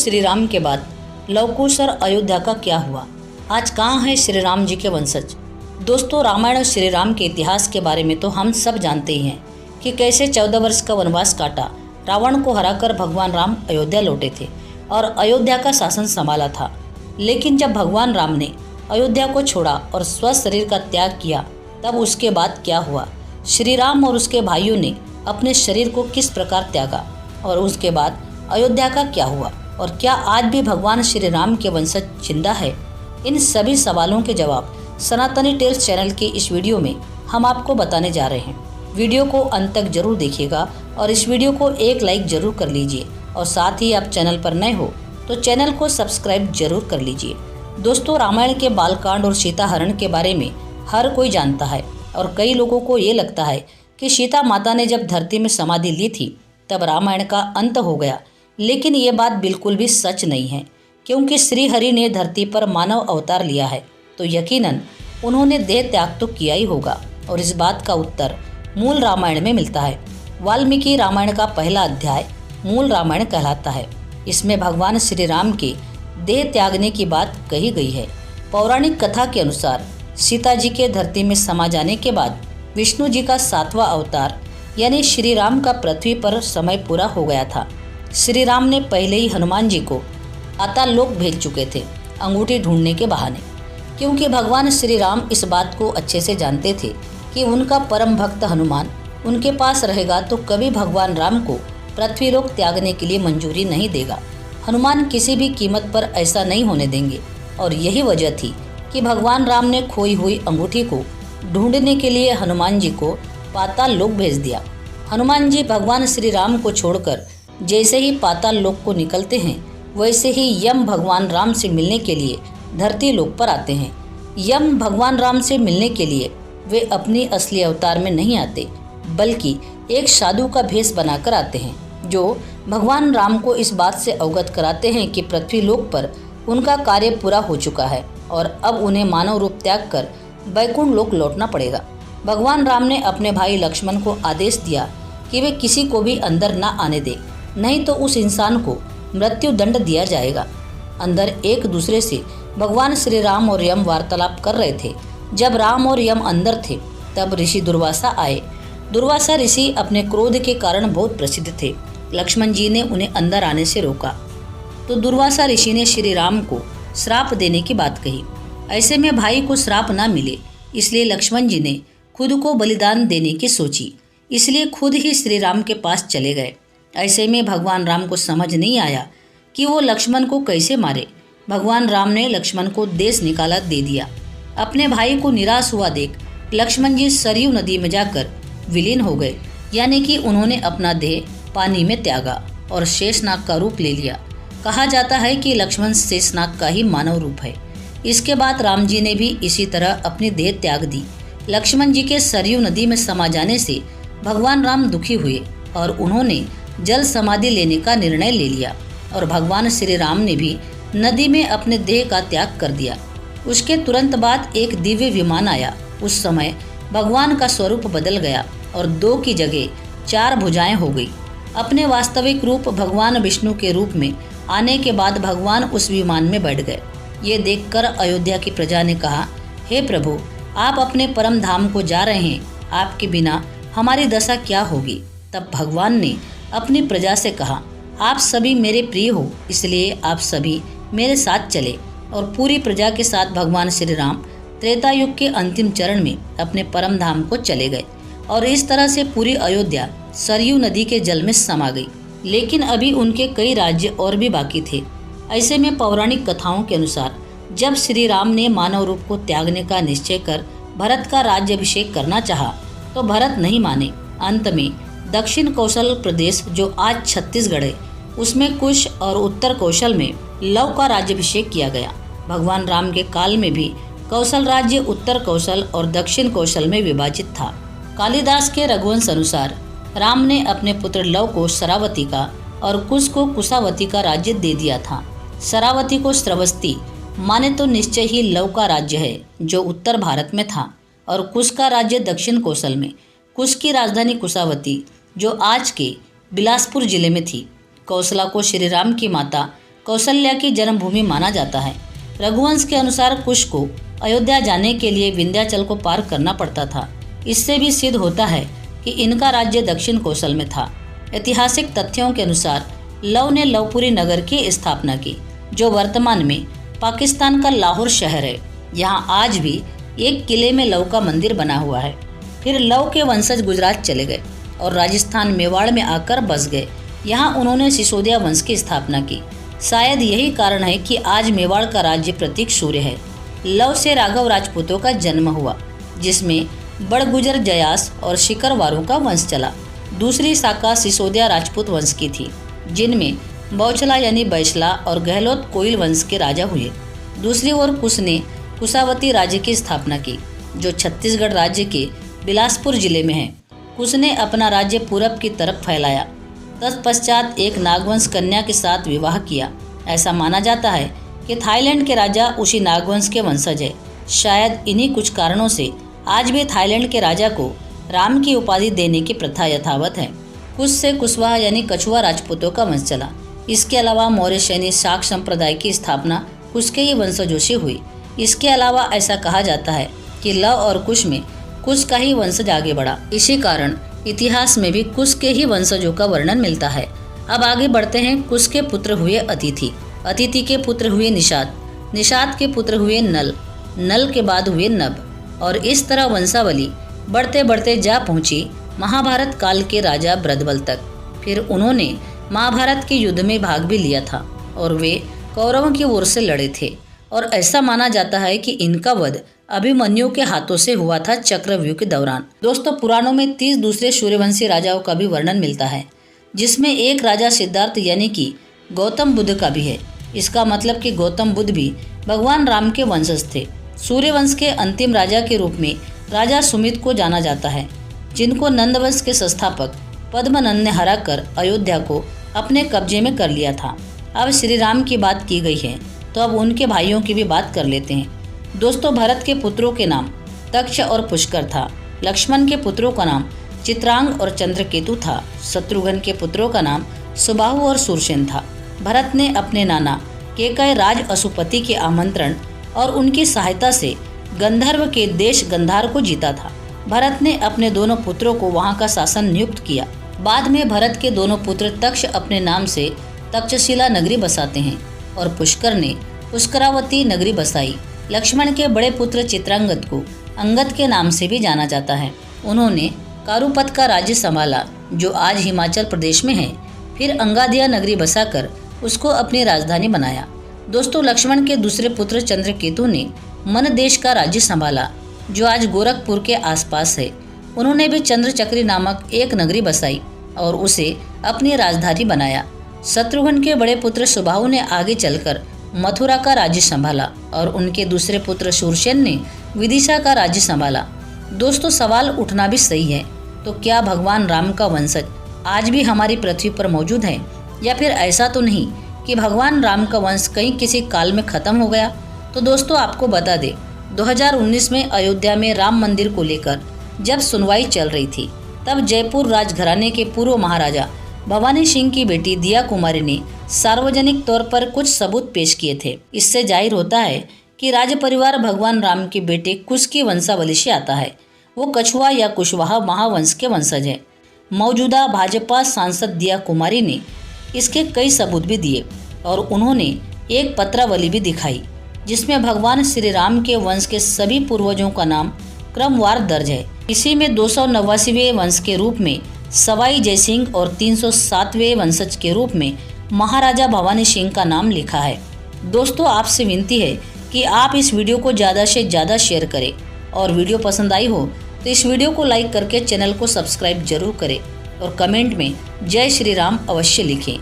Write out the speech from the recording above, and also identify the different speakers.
Speaker 1: श्री राम के बाद लवकुश और अयोध्या का क्या हुआ? आज कहाँ है श्री राम जी के वंशज? दोस्तों, रामायण और श्री राम के इतिहास के बारे में तो हम सब जानते ही हैं कि कैसे 14 वर्ष का वनवास काटा, रावण को हराकर भगवान राम अयोध्या लौटे थे और अयोध्या का शासन संभाला था। लेकिन जब भगवान राम ने अयोध्या को छोड़ा और स्वस्थ शरीर का त्याग किया, तब उसके बाद क्या हुआ? श्री राम और उसके भाइयों ने अपने शरीर को किस प्रकार त्यागा और उसके बाद अयोध्या का क्या हुआ? और क्या आज भी भगवान श्री राम के वंशज जिंदा है? इन सभी सवालों के जवाब सनातनी टेल्स चैनल के इस वीडियो में हम आपको बताने जा रहे हैं। वीडियो को अंत तक जरूर देखिएगा और इस वीडियो को एक लाइक जरूर कर लीजिए और साथ ही आप चैनल पर नए हो तो चैनल को सब्सक्राइब जरूर कर लीजिए। दोस्तों, रामायण के बालकांड और सीता हरण के बारे में हर कोई जानता है और कई लोगों को ये लगता है कि सीता माता ने जब धरती में समाधि ली थी तब रामायण का अंत हो गया। लेकिन ये बात बिल्कुल भी सच नहीं है, क्योंकि श्री हरि ने धरती पर मानव अवतार लिया है तो यकीनन उन्होंने देह त्याग तो किया ही होगा और इस बात का उत्तर मूल रामायण में मिलता है। वाल्मीकि रामायण का पहला अध्याय मूल रामायण कहलाता है। इसमें भगवान श्री राम के देह त्यागने की बात कही गई है। पौराणिक कथा के अनुसार सीता जी के धरती में समा जाने के बाद विष्णु जी का 7वां अवतार यानी श्री राम का पृथ्वी पर समय पूरा हो गया था। श्री राम ने पहले ही हनुमान जी को पाताल लोक भेज चुके थे अंगूठी ढूंढने के बहाने, क्योंकि भगवान श्री राम इस बात को अच्छे से जानते थे कि उनका परम भक्त हनुमान उनके पास रहेगा तो कभी भगवान राम को पृथ्वी लोक त्यागने के लिए मंजूरी नहीं देगा। हनुमान किसी भी कीमत पर ऐसा नहीं होने देंगे और यही वजह थी कि भगवान राम ने खोई हुई अंगूठी को ढूंढने के लिए हनुमान जी को पाताल लोक भेज दिया। हनुमान जी भगवान श्री राम को छोड़कर जैसे ही पाताल लोक को निकलते हैं, वैसे ही यम भगवान राम से मिलने के लिए धरती लोक पर आते हैं। यम भगवान राम से मिलने के लिए वे अपनी असली अवतार में नहीं आते, बल्कि एक साधु का भेष बनाकर आते हैं, जो भगवान राम को इस बात से अवगत कराते हैं कि पृथ्वी लोक पर उनका कार्य पूरा हो चुका है और अब उन्हें मानव रूप त्याग कर बैकुंठ लोक लौटना पड़ेगा। भगवान राम ने अपने भाई लक्ष्मण को आदेश दिया कि वे किसी को भी अंदर न आने दे, नहीं तो उस इंसान को मृत्यु दंड दिया जाएगा। अंदर एक दूसरे से भगवान श्री राम और यम वार्तालाप कर रहे थे। जब राम और यम अंदर थे तब ऋषि दुर्वासा आए। दुर्वासा ऋषि अपने क्रोध के कारण बहुत प्रसिद्ध थे। लक्ष्मण जी ने उन्हें अंदर आने से रोका तो दुर्वासा ऋषि ने श्री राम को श्राप देने की बात कही। ऐसे में भाई को श्राप ना मिले, इसलिए लक्ष्मण जी ने खुद को बलिदान देने की सोची, इसलिए खुद ही श्री राम के पास चले गए। ऐसे में भगवान राम को समझ नहीं आया कि वो लक्ष्मण को कैसे मारे। भगवान राम ने लक्ष्मण को देश निकाला दे दिया। अपने भाई को निराश हुआ देख लक्ष्मण जी सरयू नदी में जाकर विलीन हो गए, यानी कि उन्होंने अपना देह पानी में त्यागा और शेषनाग का रूप ले लिया। कहा जाता है कि लक्ष्मण शेषनाग का ही मानव रूप है। इसके बाद राम जी ने भी इसी तरह अपनी देह त्याग दी। लक्ष्मण जी के सरयू नदी में समा जाने से भगवान राम दुखी हुए और उन्होंने जल समाधि लेने का निर्णय ले लिया और भगवान श्री राम ने भी नदी में अपने देह का त्याग कर दिया। उसके तुरंत बाद एक दिव्य विमान आया। उस समय भगवान का स्वरूप बदल गया और 2 की जगह 4 भुजाएं हो गई। अपने वास्तविक रूप भगवान विष्णु के रूप में आने के बाद भगवान उस विमान में बैठ गए। ये देखकर अयोध्या की प्रजा ने कहा, हे प्रभु, आप अपने परम धाम को जा रहे हैं, आपके बिना हमारी दशा क्या होगी? तब भगवान ने अपनी प्रजा से कहा, आप सभी मेरे प्रिय हो, इसलिए आप सभी मेरे साथ चले। और पूरी प्रजा के साथ भगवान श्री राम त्रेता युग के अंतिम चरण में अपने परम धाम को चले गए और इस तरह से पूरी अयोध्या सरयू नदी के जल में समा गई। लेकिन अभी उनके कई राज्य और भी बाकी थे। ऐसे में पौराणिक कथाओं के अनुसार जब श्री राम ने मानव रूप को त्यागने का निश्चय कर भरत का राज्याभिषेक करना चाहा तो भरत नहीं माने। अंत में दक्षिण कौशल प्रदेश, जो आज छत्तीसगढ़ है, उसमें कुश और उत्तर कौशल में लव का राज्याभिषेक किया गया। भगवान राम के काल में भी कौशल राज्य उत्तर कौशल और दक्षिण कौशल में विभाजित था। कालिदास के रघुवंश अनुसार राम ने अपने पुत्र लव को शरावती का और कुश को कुशावती का राज्य दे दिया था। शरावती को श्रवस्ती माने तो निश्चय ही लव का राज्य है, जो उत्तर भारत में था, और कुश का राज्य दक्षिण कौशल में। कुश की राजधानी कुशावती, जो आज के बिलासपुर जिले में थी। कौशला को श्री राम की माता कौशल्या की जन्मभूमि माना जाता है। रघुवंश के अनुसार कुश को अयोध्या जाने के लिए विंध्याचल को पार करना पड़ता था। इससे भी सिद्ध होता है कि इनका राज्य दक्षिण कौशल में था। ऐतिहासिक तथ्यों के अनुसार लव ने लवपुरी नगर की स्थापना की, जो वर्तमान में पाकिस्तान का लाहौर शहर है। यहाँ आज भी एक किले में लव का मंदिर बना हुआ है। फिर लव के वंशज गुजरात चले गए और राजस्थान मेवाड़ में आकर बस गए। यहाँ उन्होंने सिसोदिया वंश की स्थापना की। शायद यही कारण है कि आज मेवाड़ का राज्य प्रतीक सूर्य है। लव से राघव राजपूतों का जन्म हुआ, जिसमें बड़गुजर जयास और शिकरवारों का वंश चला। दूसरी शाखा सिसोदिया राजपूत वंश की थी, जिनमें बौछला यानी बैछला और गहलोत कोइल वंश के राजा हुए। दूसरी ओर कुश ने कुशावती राज्य की स्थापना की, जो छत्तीसगढ़ राज्य के बिलासपुर जिले में है। कुश ने अपना राज्य पूरब की तरफ फैलाया। तत्पश्चात एक नागवंश कन्या के साथ विवाह किया। ऐसा माना जाता है कि थाईलैंड के राजा उसी नागवंश के वंशज है। शायद इन्हीं कुछ कारणों से आज भी थाईलैंड के राजा को राम की उपाधि देने की प्रथा यथावत है। कुश से कुशवाहा यानी कछुआ राजपूतों का वंश चला। इसके अलावा मौर्य सैनी शाक संप्रदाय की स्थापना कुश के ही वंशजों से हुई। इसके अलावा ऐसा कहा जाता है कि लव और कुश में कुश का ही वंशज आगे बढ़ा। इसी कारण इतिहास में भी कुश के ही वंशजों का वर्णन मिलता है। अब आगे बढ़ते हैं। कुश के पुत्र हुए अतिथि, अतिथि के पुत्र हुए निषाद, निषाद के पुत्र हुए नल, नल के बाद हुए नभ, और इस तरह वंशावली बढ़ते बढ़ते जा पहुंची महाभारत काल के राजा ब्रदबल तक। फिर उन्होंने महाभारत के युद्ध में भाग भी लिया था और वे कौरवों की ओर से लड़े थे, और ऐसा माना जाता है कि इनका वध अभिमन्यु के हाथों से हुआ था चक्रव्यूह के दौरान। दोस्तों, पुराणों में 30 दूसरे सूर्यवंशी राजाओं का भी वर्णन मिलता है, जिसमें एक राजा सिद्धार्थ यानी कि गौतम बुद्ध का भी है। इसका मतलब कि गौतम बुद्ध भी भगवान राम के वंशज थे। सूर्यवंश के अंतिम राजा के रूप में राजा सुमित को जाना जाता है, जिनको नंदवंश के संस्थापक पद्मनंद ने हराकर अयोध्या को अपने कब्जे में कर लिया था। अब श्री राम की बात की गई है, तो अब उनके भाइयों की भी बात कर लेते हैं। दोस्तों, भरत के पुत्रों के नाम तक्ष और पुष्कर था। लक्ष्मण के पुत्रों का नाम चित्रांग और चंद्रकेतु था। शत्रुघ्न के पुत्रों का नाम सुबाहु और शूरसेन था। भरत ने अपने नाना केकय राज अशुपति के आमंत्रण और उनकी सहायता से गंधर्व के देश गंधार को जीता था। भरत ने अपने दोनों पुत्रों को वहां का शासन नियुक्त किया। बाद में भरत के दोनों पुत्र तक्ष अपने नाम से तक्षशिला नगरी बसाते हैं और पुष्कर ने पुष्करावती नगरी बसाई। लक्ष्मण के बड़े पुत्र चित्रांगद को अंगद के नाम से भी जाना जाता है। उन्होंने कारुपत का राज्य संभाला, जो आज हिमाचल प्रदेश में है। फिर अंगादिया नगरी बसाकर उसको अपनी राजधानी बनाया। दोस्तों, लक्ष्मण के दूसरे पुत्र चंद्रकेतु ने मन देश का राज्य संभाला, जो आज गोरखपुर के आसपास है। उन्होंने भी चंद्रचक्री नामक एक नगरी बसाई और उसे अपनी राजधानी बनाया। शत्रुघ्न के बड़े पुत्र सुबाहु ने आगे चलकर मथुरा का राज्य संभाला और उनके दूसरे पुत्र शूरसेन ने विदिशा का राज्य संभाला। दोस्तों, सवाल उठना भी सही है, तो क्या भगवान राम का वंशज आज भी हमारी पृथ्वी पर मौजूद है, या फिर ऐसा तो नहीं कि भगवान राम का वंश कहीं किसी काल में खत्म हो गया? तो दोस्तों, आपको बता दें, 2019 में अयोध्या में राम मंदिर को लेकर जब सुनवाई चल रही थी, तब जयपुर राजघराने के पूर्व महाराजा भवानी सिंह की बेटी दिया कुमारी ने सार्वजनिक तौर पर कुछ सबूत पेश किए थे। इससे जाहिर होता है कि राज परिवार भगवान राम के बेटे कुश की वंशावली से आता है। वो कछुआ या कुशवाहा महावंश के वंशज है। मौजूदा भाजपा सांसद दिया कुमारी ने इसके कई सबूत भी दिए और उन्होंने एक पत्रावली भी दिखाई, जिसमें भगवान श्री राम के वंश के सभी पूर्वजों का नाम क्रमवार दर्ज है। इसी में 289वें वंश के रूप में सवाई जयसिंह और 307वें वंशज के रूप में महाराजा भवानी सिंह का नाम लिखा है। दोस्तों, आपसे विनती है कि आप इस वीडियो को ज़्यादा से ज़्यादा शेयर करें, और वीडियो पसंद आई हो तो इस वीडियो को लाइक करके चैनल को सब्सक्राइब जरूर करें और कमेंट में जय श्री राम अवश्य लिखें।